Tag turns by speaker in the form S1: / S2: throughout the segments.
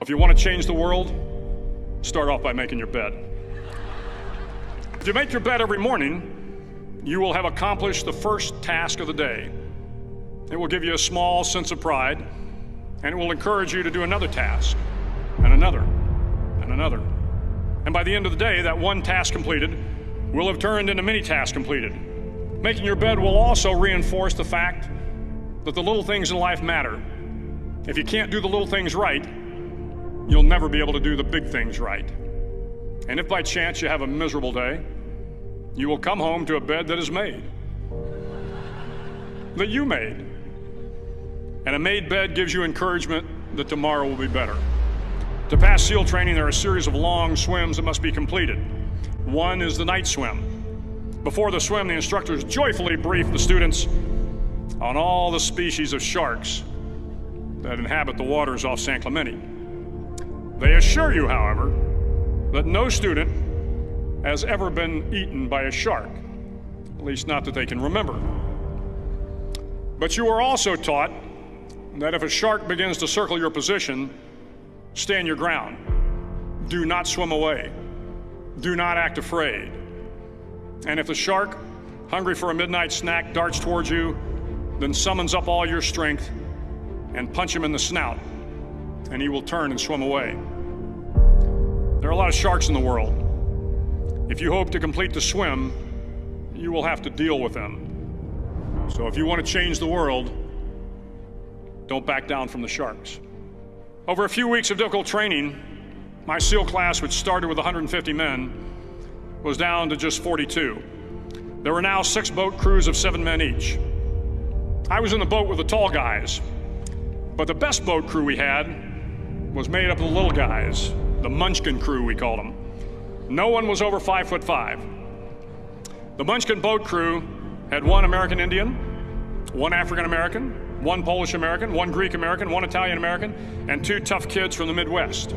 S1: If you want to change the world, start off by making your bed. If you make your bed every morning, you will have accomplished the first task of the day. It will give you a small sense of pride, and it will encourage you to do another task, and another, and another. And by the end of the day, that one task completed will have turned into many tasks completed. Making your bed will also reinforce the fact that the little things in life matter. If you can't do the little things right, you'll never be able to do the big things right. And if by chance you have a miserable day, you will come home to a bed that is made, that you made. And a made bed gives you encouragement that tomorrow will be better. To pass SEAL training, there are a series of long swims that must be completed. One is the night swim. Before the swim, the instructors joyfully brief the students on all the species of sharks that inhabit the waters off San Clemente. They assure you, however, that no student has ever been eaten by a shark, at least not that they can remember. But you are also taught that if a shark begins to circle your position, stand your ground. Do not swim away. Do not act afraid. And if the shark, hungry for a midnight snack, darts towards you, then summons up all your strength and punch him in the snout, and he will turn and swim away. There are a lot of sharks in the world. If you hope to complete the swim, you will have to deal with them. So if you want to change the world, don't back down from the sharks. Over a few weeks of difficult training, my SEAL class, which started with 150 men, was down to just 42. There were now 6 boat crews of 7 men each. I was in the boat with the tall guys, but the best boat crew we had was made up of the little guys, the Munchkin crew, we called them. No one was over 5'5". The Munchkin boat crew had 1 American Indian, 1 African American, 1 Polish American, 1 Greek American, 1 Italian American, and 2 tough kids from the Midwest.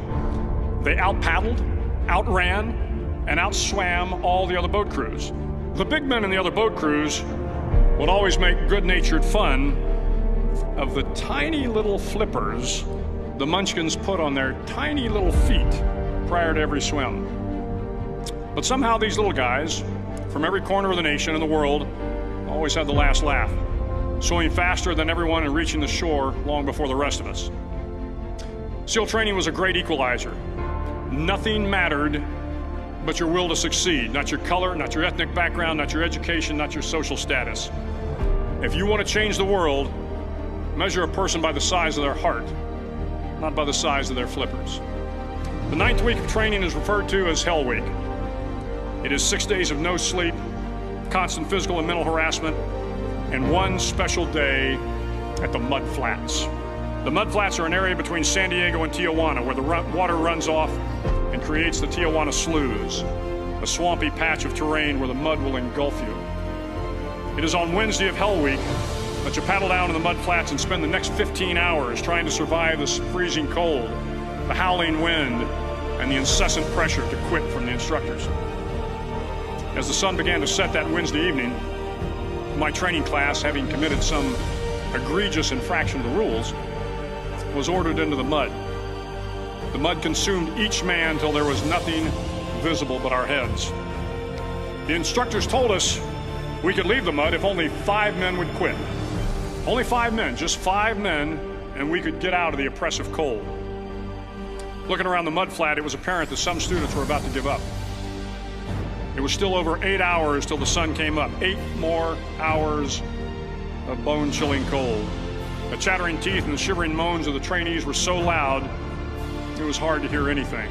S1: They out-paddled, outran, and outswam all the other boat crews. The big men in the other boat crews would always make good-natured fun of the tiny little flippers the Munchkins put on their tiny little feet prior to every swim. But somehow these little guys from every corner of the nation and the world always had the last laugh, swimming faster than everyone and reaching the shore long before the rest of us. SEAL training was a great equalizer. Nothing mattered but your will to succeed, not your color, not your ethnic background, not your education, not your social status. If you want to change the world, measure a person by the size of their heart, not by the size of their flippers. The 9th week of training is referred to as Hell Week. It is 6 days of no sleep, constant physical and mental harassment, and 1 special day at the Mud Flats. The Mud Flats are an area between San Diego and Tijuana where the water runs off and creates the Tijuana Sloughs, a swampy patch of terrain where the mud will engulf you. It is on Wednesday of Hell Week that you paddle down to the Mud Flats and spend the next 15 hours trying to survive the freezing cold, the howling wind, and the incessant pressure to quit from the instructors. As the sun began to set that Wednesday evening, my training class, having committed some egregious infraction of the rules, was ordered into the mud. The mud consumed each man till there was nothing visible but our heads. The instructors told us we could leave the mud if only 5 men would quit. Only 5 men, just 5 men, and we could get out of the oppressive cold. Looking around the mud flat, it was apparent that some students were about to give up. It was still over 8 hours till the sun came up. 8 more hours of bone-chilling cold. The chattering teeth and the shivering moans of the trainees were so loud, it was hard to hear anything.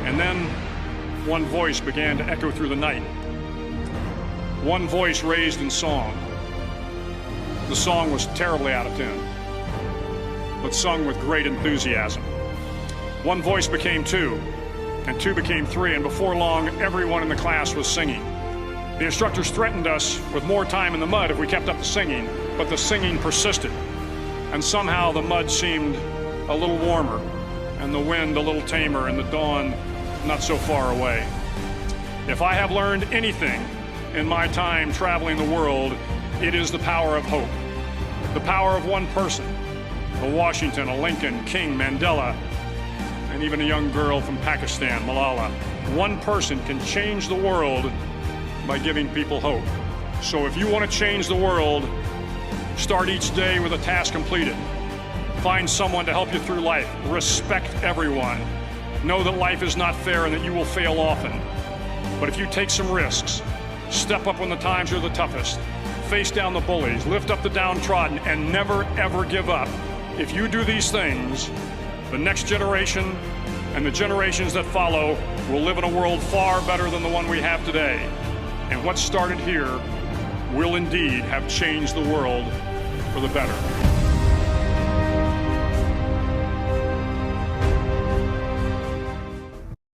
S1: And then one voice began to echo through the night. One voice raised in song. The song was terribly out of tune, but sung with great enthusiasm. One voice became 2, and 2 became 3, and before long, everyone in the class was singing. The instructors threatened us with more time in the mud if we kept up the singing, but the singing persisted, and somehow the mud seemed a little warmer, and the wind a little tamer, and the dawn not so far away. If I have learned anything in my time traveling the world, it is the power of hope, the power of one person, a Washington, a Lincoln, King, Mandela, and even a young girl from Pakistan, Malala. One person can change the world by giving people hope. So if you want to change the world, start each day with a task completed. Find someone to help you through life. Respect everyone. Know that life is not fair and that you will fail often. But if you take some risks, step up when the times are the toughest, face down the bullies, lift up the downtrodden, and never ever give up. If you do these things, the next generation and the generations that follow will live in a world far better than the one we have today. And what started here will indeed have changed the world for the better.